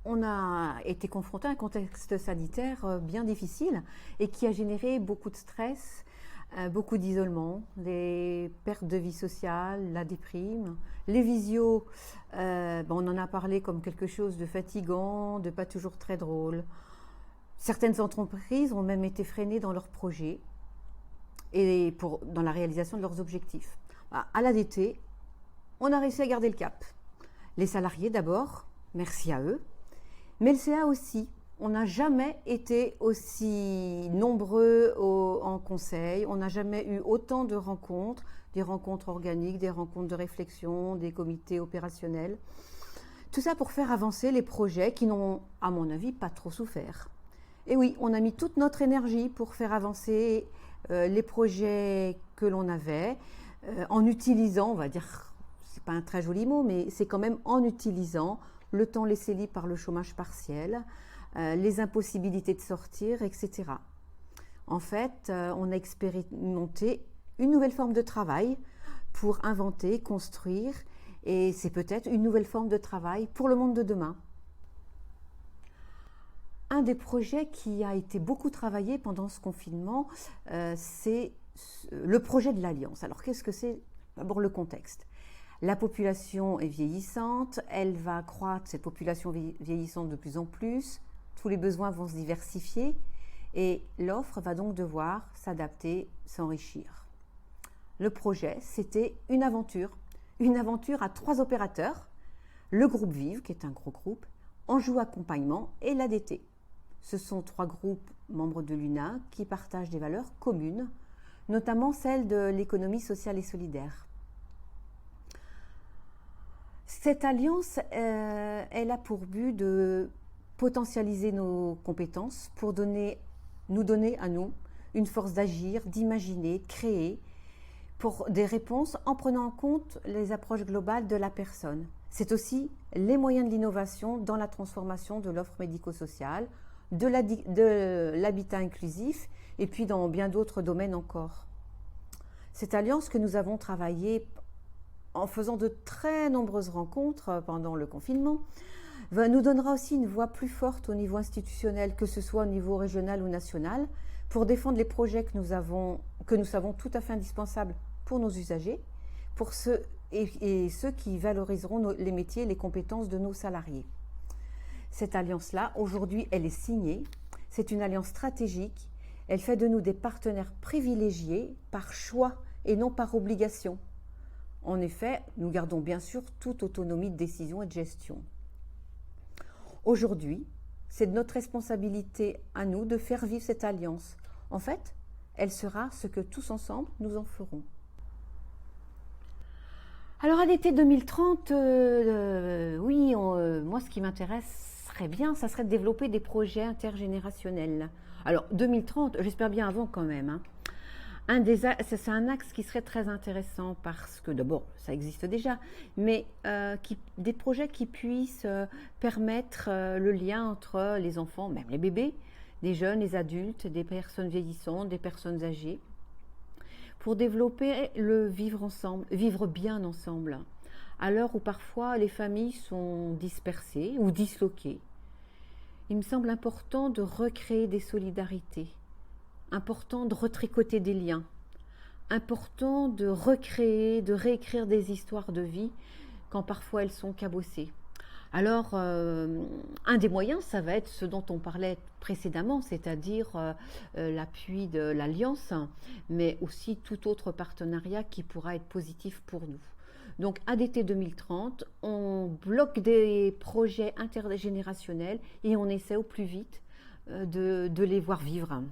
on a été confronté à un contexte sanitaire bien difficile et qui a généré beaucoup de stress, beaucoup d'isolement, des pertes de vie sociale, la déprime. Les visios, on en a parlé comme quelque chose de fatigant, de pas toujours très drôle. Certaines entreprises ont même été freinées dans leurs projets et dans la réalisation de leurs objectifs. À l'ADT, on a réussi à garder le cap. Les salariés d'abord, merci à eux, mais le CA aussi. On n'a jamais été aussi nombreux en conseil, on n'a jamais eu autant de rencontres, des rencontres organiques, des rencontres de réflexion, des comités opérationnels. Tout ça pour faire avancer les projets qui n'ont, à mon avis, pas trop souffert. Et oui, on a mis toute notre énergie pour faire avancer les projets que l'on avait, en utilisant, on va dire, c'est pas un très joli mot, mais c'est quand même en utilisant le temps laissé libre par le chômage partiel, les impossibilités de sortir, etc. En fait, on a expérimenté une nouvelle forme de travail pour inventer, construire, et c'est peut-être une nouvelle forme de travail pour le monde de demain. Un des projets qui a été beaucoup travaillé pendant ce confinement, c'est le projet de l'Alliance. Alors qu'est-ce que c'est? D'abord le contexte. La population est vieillissante, elle va croître, cette population vieillissante de plus en plus, tous les besoins vont se diversifier et l'offre va donc devoir s'adapter, s'enrichir. Le projet, c'était une aventure à 3 opérateurs, le groupe Vive, qui est un gros groupe, Anjou Accompagnement et l'ADT. Ce sont 3 groupes membres de l'UNA qui partagent des valeurs communes, notamment celle de l'économie sociale et solidaire. Cette alliance, elle a pour but de potentialiser nos compétences pour nous donner à nous une force d'agir, d'imaginer, de créer pour des réponses en prenant en compte les approches globales de la personne. C'est aussi les moyens de l'innovation dans la transformation de l'offre médico-sociale, de l'habitat inclusif et puis dans bien d'autres domaines encore. Cette alliance que nous avons travaillée en faisant de très nombreuses rencontres pendant le confinement, nous donnera aussi une voix plus forte au niveau institutionnel, que ce soit au niveau régional ou national, pour défendre les projets que nous savons tout à fait indispensables pour nos usagers, pour ceux qui valoriseront les métiers et les compétences de nos salariés. Cette alliance-là, aujourd'hui, elle est signée. C'est une alliance stratégique. Elle fait de nous des partenaires privilégiés par choix et non par obligation. En effet, nous gardons bien sûr toute autonomie de décision et de gestion. Aujourd'hui, c'est de notre responsabilité à nous de faire vivre cette alliance. En fait, elle sera ce que tous ensemble nous en ferons. Alors ADT 2030, moi ce qui m'intéresse ça serait de développer des projets intergénérationnels. Alors 2030, j'espère bien avant quand même, hein. C'est un axe qui serait très intéressant parce que d'abord, ça existe déjà, mais des projets qui puissent permettre le lien entre les enfants, même les bébés, les jeunes, les adultes, des personnes vieillissantes, des personnes âgées, pour développer le vivre ensemble, vivre bien ensemble, à l'heure où parfois les familles sont dispersées ou disloquées. Il me semble important de recréer des solidarités, important de retricoter des liens, important de recréer, de réécrire des histoires de vie quand parfois elles sont cabossées. Alors, un des moyens, ça va être ce dont on parlait précédemment, c'est-à-dire l'appui de l'Alliance, mais aussi tout autre partenariat qui pourra être positif pour nous. Donc, ADT 2030, on bloque des projets intergénérationnels et on essaie au plus vite de les voir vivre.